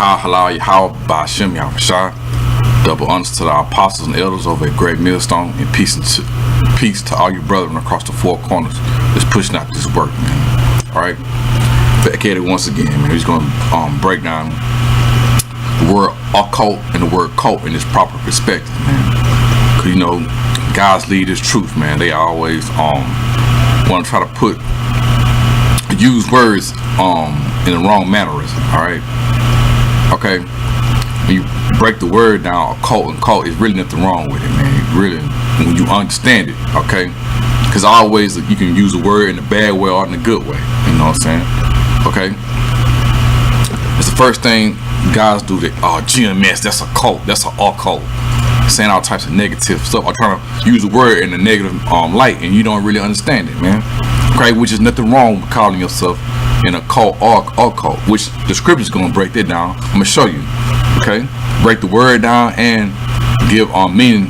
Ka halal Yahweh Ba'ashem Yahushua. Double honors to the apostles and elders over a great millstone, and peace to all you brethren across the four corners that's pushing out this work, man. Alright? Back at it once again, man. He's going to break down the word occult and the word cult in its proper perspective, man. Because, you know, God's lead is truth, man. They always want to try to use words in the wrong mannerism, alright? Okay? When you break the word down, occult and cult, is really nothing wrong with it, man. Really, when you understand it, okay? Because always you can use a word in a bad way or in a good way. You know what I'm saying? Okay? It's the first thing guys do that, GMS, that's a cult, that's an occult. Saying all types of negative stuff, or trying to use a word in a negative light, and you don't really understand it, man. Okay? Which is nothing wrong with calling yourself in a cult or occult, which the scripture's going to break that down. I'm going to show you. Okay, break the word down and give meaning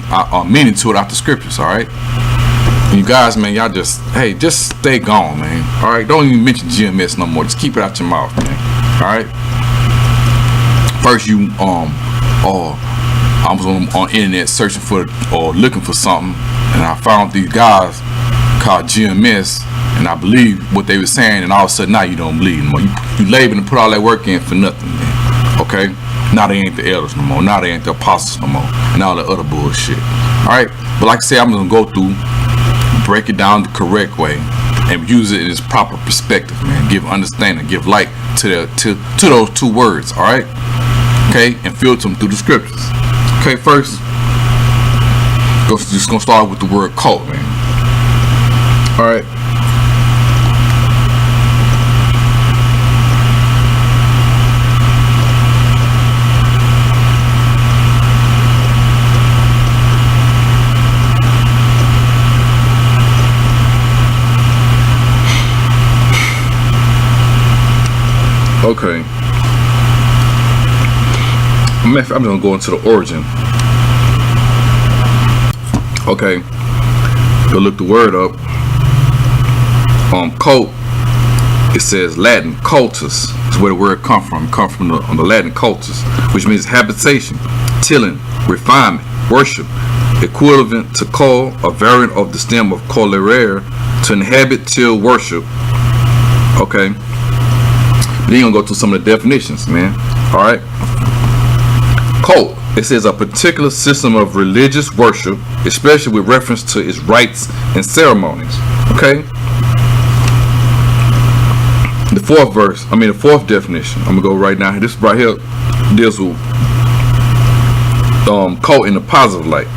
to it out the scriptures. All right, and you guys, man, y'all just stay gone, man. All right, don't even mention GMS no more. Just keep it out your mouth, man. All right. First, I was on internet searching for or looking for something, and I found these guys called GMS, and I believed what they were saying, and all of a sudden now you don't believe anymore. You laboring and put all that work in for nothing, man. Okay. Now they ain't the elders no more. Now they ain't the apostles no more. And all the other bullshit. Alright? But like I said, I'm going to go through, break it down the correct way, and use it in its proper perspective, man. Give understanding, give light to those two words. Alright? Okay? And filter them through the scriptures. Okay, first, just going to start with the word cult, man. Alright? Okay, I'm just gonna go into the origin. Okay, go look the word up. Cult, it says Latin cultus is where the word come from. It comes from the Latin cultus, which means habitation, tilling, refinement, worship, equivalent to call, a variant of the stem of colere, to inhabit, till, worship. Okay. Then you're gonna go through some of the definitions, man. Alright. Cult, it says a particular system of religious worship, especially with reference to its rites and ceremonies. Okay. The fourth definition. I'm gonna go right now. This right here deals with cult in the positive light.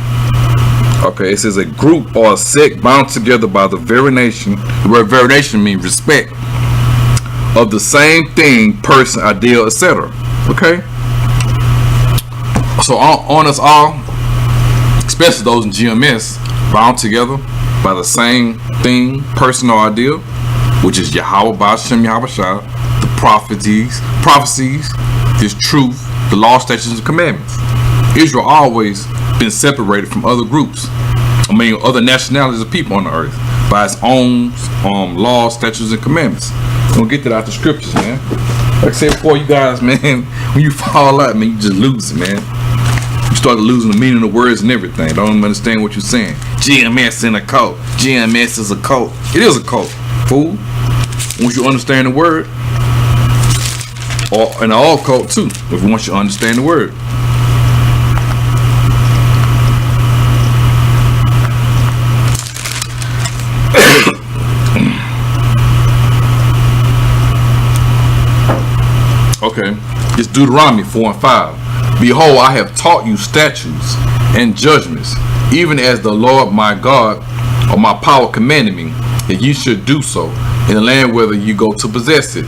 Okay, it says a group or a sect bound together by the very nation. The word very nation means respect of the same thing, person, ideal, etc. Okay? So on us all, especially those in GMS, bound together by the same thing, person, or ideal, which is Yahweh Ba'ashem Yahushua, the prophecies, His truth, the law, statutes, and commandments. Israel always been separated from other groups, other nationalities of people on the earth, by its own laws, statutes, and commandments. We'll get that out the scriptures, man. Like I said before, you guys, man, when you fall out, man, you just lose it, man. You start losing the meaning of the words and everything. Don't even understand what you're saying. GMS in a cult. GMS is a cult. It is a cult, fool. Once you understand the word, or an all cult too, if once you understand the word. Okay, it's Deuteronomy 4 and 5. Behold, I have taught you statutes and judgments, even as the Lord my God or my power commanded me, that you should do so in the land whether you go to possess it.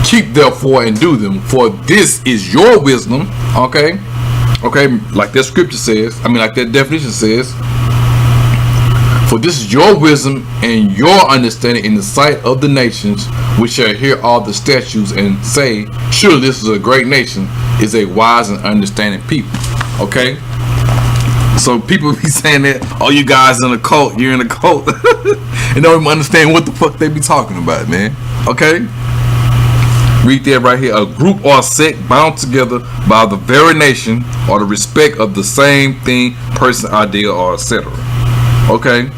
Keep therefore and do them, for this is your wisdom. Okay, like that scripture says, like that definition says, for this is your wisdom and your understanding in the sight of the nations, which shall hear all the statutes and say, surely this is a great nation, is a wise and understanding people. Okay, so people be saying that, oh, you guys in a cult, you're in a cult, and don't even understand what the fuck they be talking about, man. Okay, Read that right here. A group or sect bound together by the very nation or the respect of the same thing, person, idea, or etc. Okay.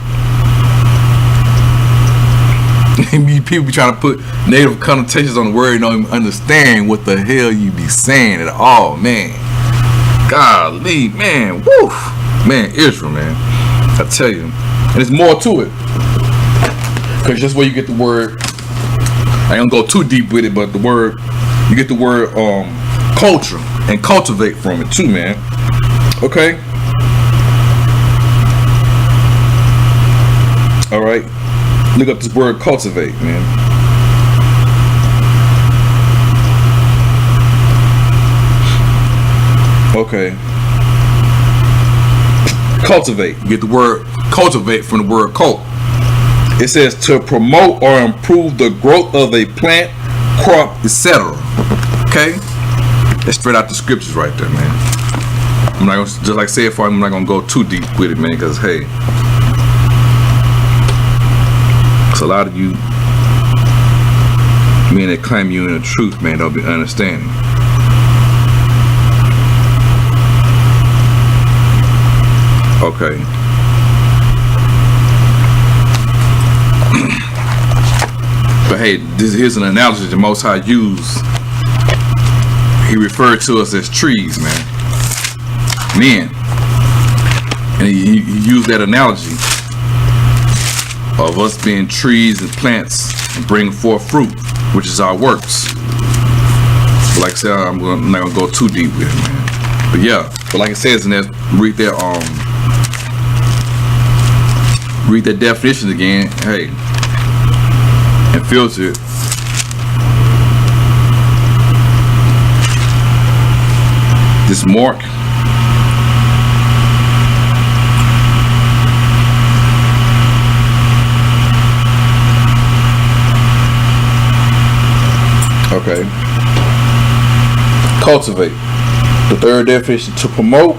People be trying to put negative connotations on the word and don't even understand what the hell you be saying at all, man. Golly, man. Woo. Man, Israel, man. I tell you. And there's more to it. Because that's where you get the word. I ain't gonna go too deep with it, but the word, you get the word culture and cultivate from it too, man. Okay. All right. Look up this word cultivate, man. Okay. Cultivate. You get the word cultivate from the word cult. It says to promote or improve the growth of a plant, crop, etc. Okay? That's straight out the scriptures right there, man. I'm not gonna, just like I said before, I'm not gonna go too deep with it, man, because hey, it's a lot of you men that claim you in the truth, man, don't be understanding. Okay. But hey, here's an analogy the Most High used. He referred to us as trees, man. Men. And he used that analogy of us being trees and plants and bringing forth fruit, which is our works. But like I said, I'm not gonna go too deep with it, man. But yeah, but like it says in that, read that definition again. Hey, and filter it. This mark. Okay. Cultivate. The third definition, to promote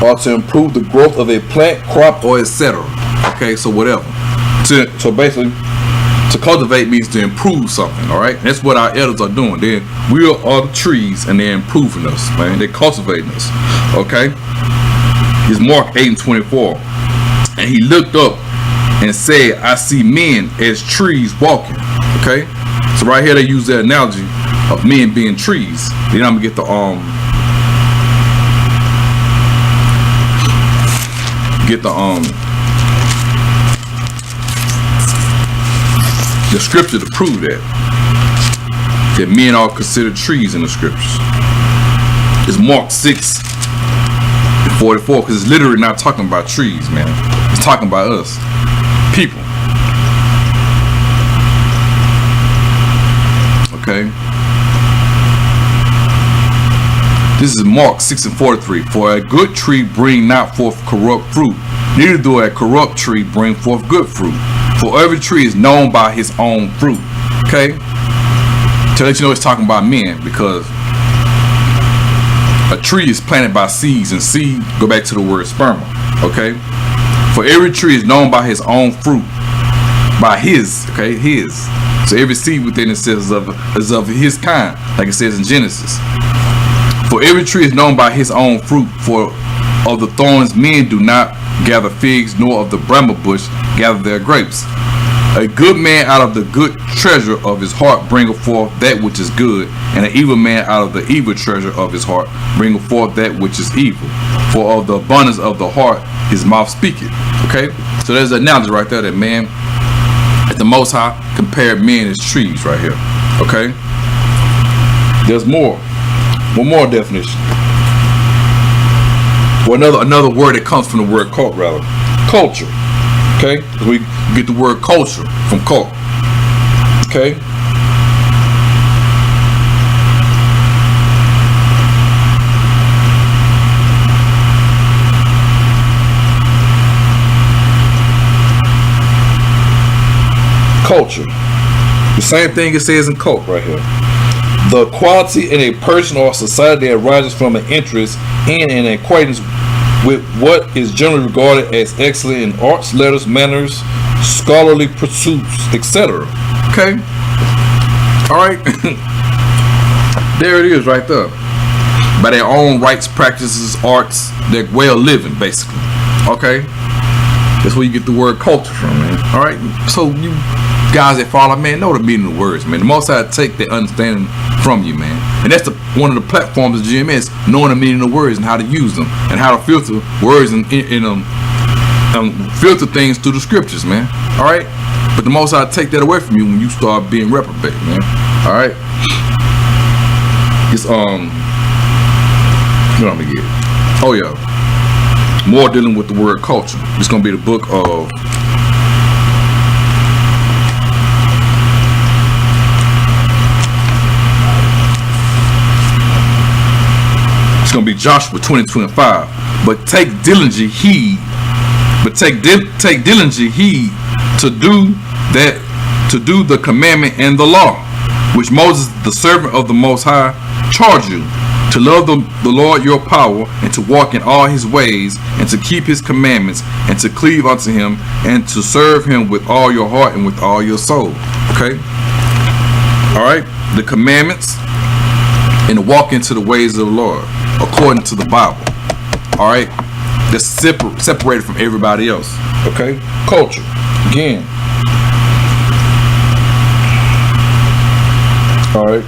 or to improve the growth of a plant, crop, or etc. Okay, so whatever. So basically, to cultivate means to improve something, all right? And that's what our elders are doing. We are the trees, and they're improving us, man. They're cultivating us, okay? It's Mark 8:24. And he looked up and said, I see men as trees walking, okay? So right here, they use the analogy of men being trees. Then I'm going to get the scripture to prove that men are considered trees in the scriptures. It's Mark 6:44, because it's literally not talking about trees, man. It's talking about us, people. Okay. This is Mark 6:43. For a good tree bring not forth corrupt fruit, neither do a corrupt tree bring forth good fruit. For every tree is known by his own fruit. Okay? To let you know it's talking about men, because a tree is planted by seeds, and seed go back to the word sperma. Okay? For every tree is known by his own fruit. By his, okay, his. So every seed within it says is of his kind, like it says in Genesis. For every tree is known by his own fruit. For of the thorns men do not gather figs, nor of the bramble bush gather their grapes. A good man out of the good treasure of his heart bringeth forth that which is good, and an evil man out of the evil treasure of his heart bringeth forth that which is evil. For of the abundance of the heart his mouth speaketh. Okay, so there's an analogy right there that man, at the Most High, compared men as trees right here. Okay, there's more. One more definition. Or another word that comes from the word cult, rather. Culture. Okay? We get the word culture from cult. Okay? Culture. The same thing it says in cult right here. The quality in a person or society that arises from an interest in and an acquaintance with what is generally regarded as excellent in arts, letters, manners, scholarly pursuits, etc. Okay? Alright? There it is right there. By their own rights, practices, arts, their way of living, basically. Okay? That's where you get the word culture from, man. Alright? So you guys that follow, man, know the meaning of the words, man. The Most High take that understanding from you, man. And that's one of the platforms of GMS, knowing the meaning of words and how to use them, and how to filter words and filter things through the scriptures, man. Alright? But the Most High take that away from you when you start being reprobate, man. Alright? It's what I'm gonna get. Oh yeah. More dealing with the word culture. It's gonna be the book of it's gonna be Joshua 20:25. But take diligent heed. Take diligent heed to do the commandment and the law, which Moses, the servant of the Most High, charged you, to love the Lord your power, and to walk in all his ways, and to keep his commandments, and to cleave unto him, and to serve him with all your heart and with all your soul. Okay? Alright? The commandments, and to walk into the ways of the Lord, according to the Bible. Alright? That's separated from everybody else. Okay? Culture. Again. Alright.